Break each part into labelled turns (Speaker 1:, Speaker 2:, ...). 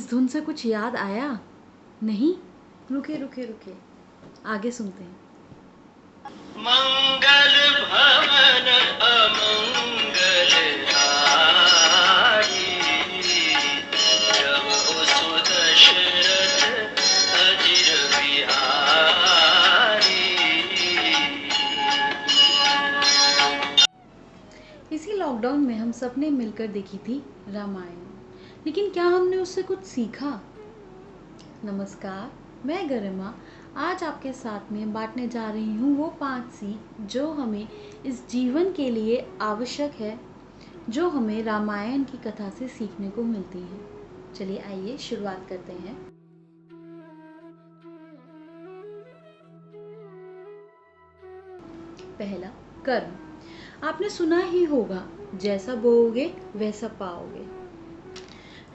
Speaker 1: धुन से कुछ याद आया? नहीं? रुके रुके रुके, आगे सुनते हैं।
Speaker 2: मंगल भवन अमंगल हारी, जब सुदशरथ अजिर बिहारी।
Speaker 1: इसी लॉकडाउन में हम सब ने मिलकर देखी थी रामायण, लेकिन क्या हमने उससे कुछ सीखा? नमस्कार, मैं गरिमा आज आपके साथ में बांटने जा रही हूँ वो 5 सीख जो हमें इस जीवन के लिए आवश्यक है, जो हमें रामायण की कथा से सीखने को मिलती है। चलिए आइए शुरुआत करते हैं। पहला, कर्म। आपने सुना ही होगा, जैसा बोओगे वैसा पाओगे।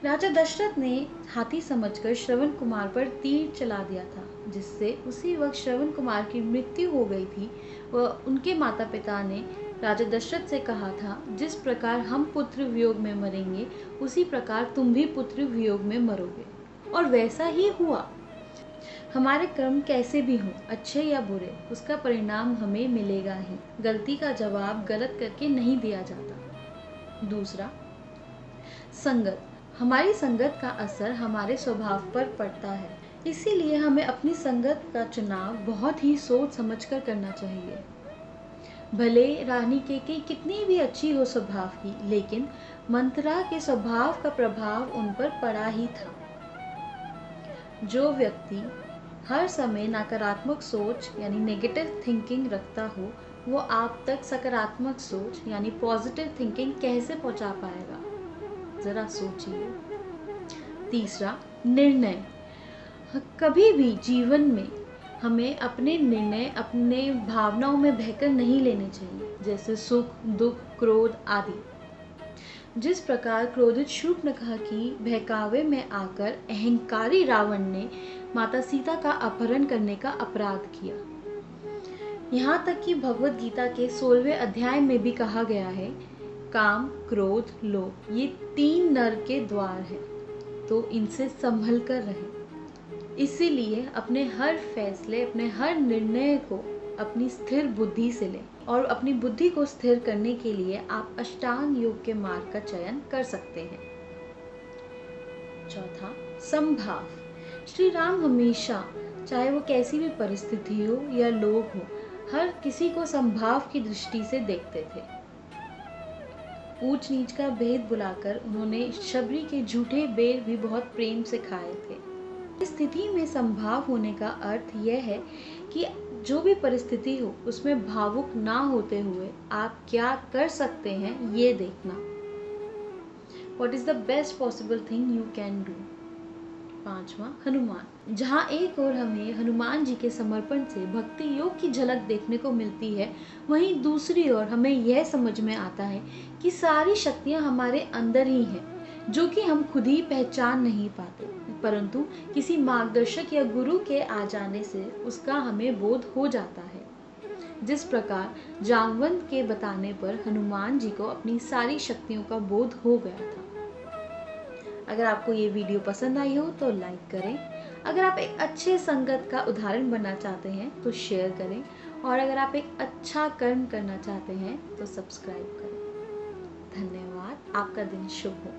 Speaker 1: राजा दशरथ ने हाथी समझकर श्रवण कुमार पर तीर चला दिया था, जिससे उसी वक्त श्रवण कुमार की मृत्यु हो गई थी। वह उनके माता पिता ने राजा दशरथ से कहा था, जिस प्रकार हम पुत्र वियोग में मरेंगे उसी प्रकार तुम भी पुत्र वियोग में मरोगे। और वैसा ही हुआ। हमारे कर्म कैसे भी हों, अच्छे या बुरे, उसका परिणाम हमें मिलेगा ही। गलती का जवाब गलत करके नहीं दिया जाता। दूसरा, संगत। हमारी संगत का असर हमारे स्वभाव पर पड़ता है, इसीलिए हमें अपनी संगत का चुनाव बहुत ही सोच समझकर करना चाहिए। भले रानी केकई कितनी भी अच्छी हो स्वभाव की, लेकिन मंथरा के स्वभाव का प्रभाव उन पर पड़ा ही था। जो व्यक्ति हर समय नकारात्मक सोच यानी नेगेटिव थिंकिंग रखता हो, वो आप तक सकारात्मक सोच यानी पॉजिटिव थिंकिंग कैसे पहुंचा पाएगा? जरा सोचिए। तीसरा, निर्णय। कभी भी जीवन में हमें अपने निर्णय अपने भावनाओं में बहकर नहीं लेने चाहिए, जैसे सुख, दुख, क्रोध आदि। जिस प्रकार क्रोधित शूर्पणखा की बहकावे में आकर अहंकारी रावण ने माता सीता का अपहरण करने का अपराध किया। यहाँ तक कि भगवत गीता के 16वें अध्याय में भी कहा गया है, काम, क्रोध, लोभ ये 3 नर के द्वार हैं, तो इनसे संभल कर रहें। इसीलिए अपने हर फैसले, अपने हर निर्णय को अपनी स्थिर बुद्धि से लें, और अपनी बुद्धि को स्थिर करने के लिए आप अष्टांग योग के मार्ग का चयन कर सकते हैं। चौथा, संभाव। श्री राम हमेशा, चाहे वो कैसी भी परिस्थिति हो या लोग हो, हर किसी को संभाव की दृष्टि से देखते थे। ऊंच नीच का भेद बुलाकर उन्होंने शबरी के झूठे बेर भी बहुत प्रेम से खाए थे। इस स्थिति में संभाव होने का अर्थ यह है कि जो भी परिस्थिति हो उसमें भावुक ना होते हुए आप क्या कर सकते हैं ये देखना। What is the best possible thing you can do? 5वां, हनुमान। जहाँ एक ओर हमें हनुमान जी के समर्पण से भक्ति योग की झलक देखने को मिलती है, वहीं दूसरी ओर हमें यह समझ में आता है कि सारी शक्तियाँ हमारे अंदर ही हैं, जो कि हम खुद ही पहचान नहीं पाते, परंतु किसी मार्गदर्शक या गुरु के आ जाने से उसका हमें बोध हो जाता है। जिस प्रकार जामवंत के बताने पर हनुमान जी को अपनी सारी शक्तियों का बोध हो गया था। अगर आपको ये वीडियो पसंद आई हो तो लाइक करें। अगर आप एक अच्छे संगत का उदाहरण बनना चाहते हैं तो शेयर करें, और अगर आप एक अच्छा कर्म करना चाहते हैं तो सब्सक्राइब करें। धन्यवाद। आपका दिन शुभ हो।